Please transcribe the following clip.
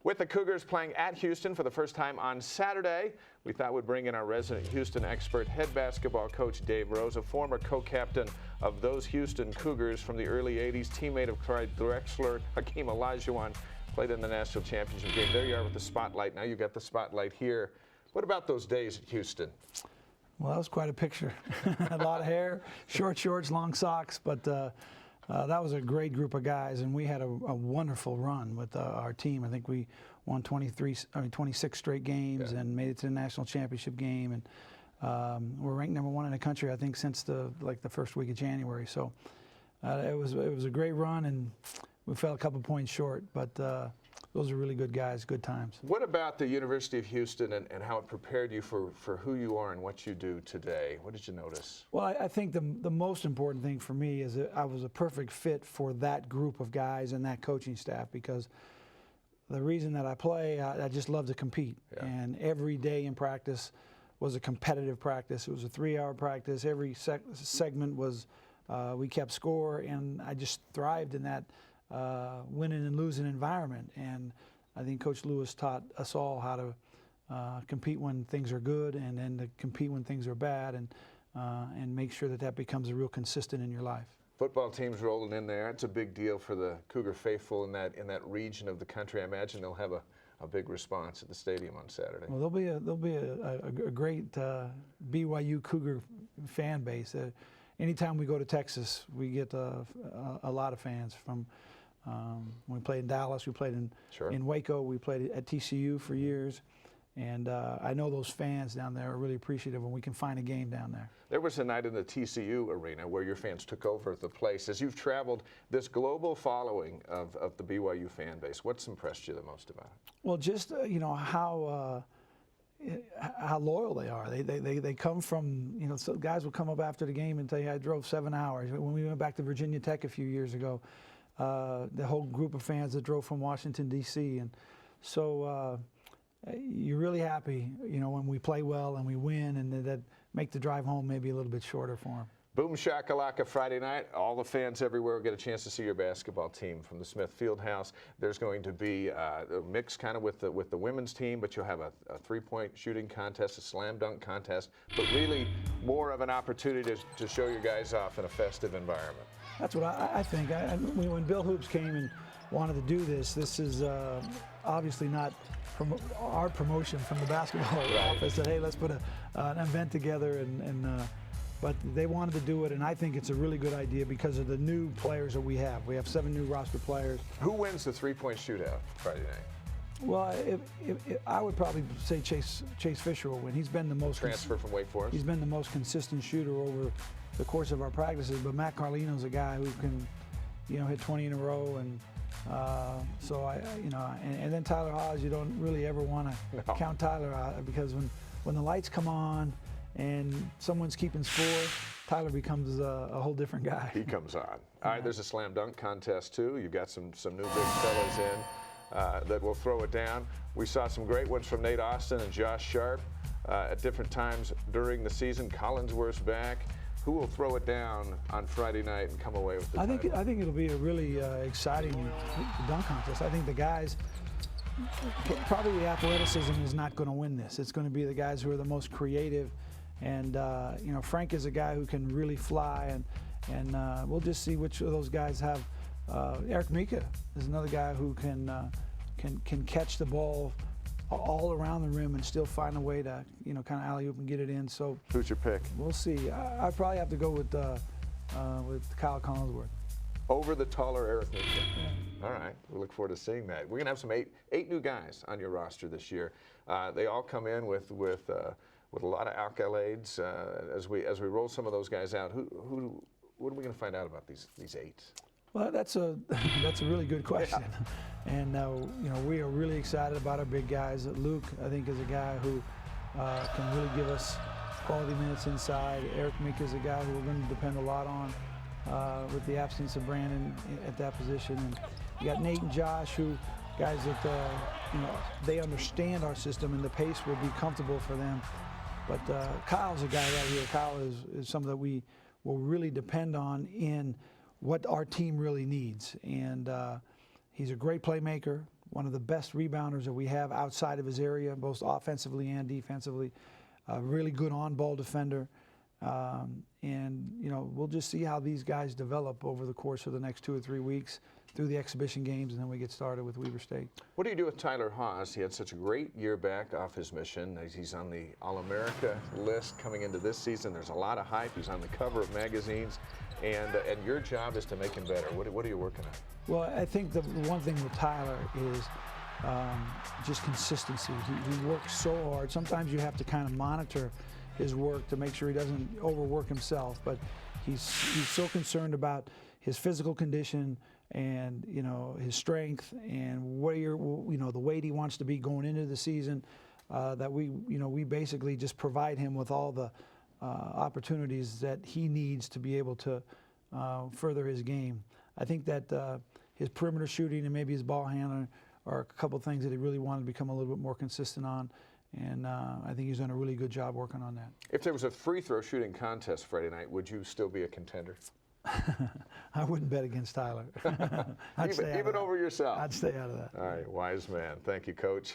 With the Cougars playing at Houston for the first time on Saturday, we thought we'd bring in our resident Houston expert, head basketball coach Dave Rose, a former co-captain of those Houston Cougars from the early 80s, teammate of Clyde Drexler, Hakeem Olajuwon, played in the national championship game. There you are with the spotlight. Now you've got the spotlight here. What about those days at Houston? Well, that was quite a picture. A lot of hair, short shorts, long socks, but that was a great group of guys, and we had a wonderful run with our team. I think we won 26 straight games and made it to the national championship game, and we're ranked #1 in the country, I think, since the first week of January. So it was a great run, and we fell a couple points short, but those are really good guys, good times. What about the University of Houston and how it prepared you for who you are and what you do today? What did you notice? Well, I think the most important thing for me is that I was a perfect fit for that group of guys and that coaching staff, because the reason that I play, I just love to compete. Yeah. And every day in practice was a competitive practice. It was a 3-hour practice. Every segment was, we kept score, and I just thrived in that winning and losing environment. And I think Coach Lewis taught us all how to compete when things are good, and then to compete when things are bad, and make sure that becomes a real consistent in your life. Football teams rolling in there. It's a big deal for the Cougar faithful in that region of the country. I imagine they'll have a big response at the stadium on Saturday. Well, there'll be a great BYU Cougar fan base. Anytime we go to Texas, we get a lot of fans from. We played in Dallas, we played in Waco, we played at TCU for years, and I know those fans down there are really appreciative when we can find a game down there. There was a night in the TCU arena where your fans took over the place. As you've traveled this global following of the BYU fan base, what's impressed you the most about it? Well, just how loyal they are. They come from, so guys will come up after the game and tell you, I drove 7 hours. When we went back to Virginia Tech a few years ago, the whole group of fans that drove from Washington, D.C. And so you're really happy, when we play well and we win, and that make the drive home maybe a little bit shorter for them. Boomshakalaka Friday night. All the fans everywhere will get a chance to see your basketball team from the Smith Fieldhouse. There's going to be a mix kind of with the women's team, but you'll have a three-point shooting contest, a slam dunk contest, but really more of an opportunity to show your guys off in a festive environment. That's what I think. When Bill Hoops came and wanted to do this is obviously not our promotion from the basketball office that, hey, let's put an event together, but they wanted to do it, and I think it's a really good idea because of the new players that we have. We have 7 new roster players. Who wins the three-point shootout Friday night? Well, I would probably say Chase Fisher will win. He's been the most transfer from Wake Forest. He's been the most consistent shooter over the course of our practices. But Matt Carlino's a guy who can, hit 20 in a row, and so and then Tyler Haws. You don't really ever want to count Tyler out, because when the lights come on and someone's keeping score, Tyler becomes a whole different guy. He comes on. All right, there's a slam dunk contest too. You've got some new big fellas in that will throw it down. We saw some great ones from Nate Austin and Josh Sharp at different times during the season. Collinsworth's back. Who will throw it down on Friday night and come away with the title? I think it'll be a really exciting dunk contest. I think the guys, probably the athleticism is not going to win this. It's going to be the guys who are the most creative. And Frank is a guy who can really fly, and we'll just see which of those guys have. Eric Mika is another guy who can catch the ball all around the rim and still find a way to kind of alley-oop and get it in. So who's your pick? We'll see. I probably have to go with Kyle Collinsworth. Over the taller Eric Mika. Yeah. All right, we look forward to seeing that. We're gonna have some eight new guys on your roster this year. They all come in with a lot of accolades. As we roll some of those guys out, what are we going to find out about these 8? Well, that's a really good question, and we are really excited about our big guys. Luke, I think, is a guy who can really give us quality minutes inside. Eric Mika is a guy who we're going to depend a lot on with the absence of Brandon at that position. And you got Nate and Josh, who guys that they understand our system, and the pace will be comfortable for them. But Kyle's a guy right here. Kyle is something that we will really depend on in what our team really needs. And he's a great playmaker. one of the best rebounders that we have outside of his area, both offensively and defensively. Really good on-ball defender. And, you know, we'll just see how these guys develop over the course of the next 2 or 3 weeks through the exhibition games, and then we get started with Weber State. What do you do with Tyler Haws? He had such a great year back off his mission. He's on the All-America list coming into this season. There's a lot of hype. He's on the cover of magazines. And your job is to make him better. What are you working on? Well, I think the one thing with Tyler is just consistency. He works so hard. Sometimes you have to kind of monitor his work to make sure he doesn't overwork himself. But he's so concerned about his physical condition and, you know, his strength and the weight he wants to be going into the season, that we basically just provide him with all the opportunities that he needs to be able to further his game. I think that his perimeter shooting and maybe his ball handling are a couple of things that he really wanted to become a little bit more consistent on. And I think he's done a really good job working on that. If there was a free throw shooting contest Friday night, would you still be a contender? I wouldn't bet against Tyler. Even over yourself? I'd stay out of that. All right, wise man. Thank you, Coach.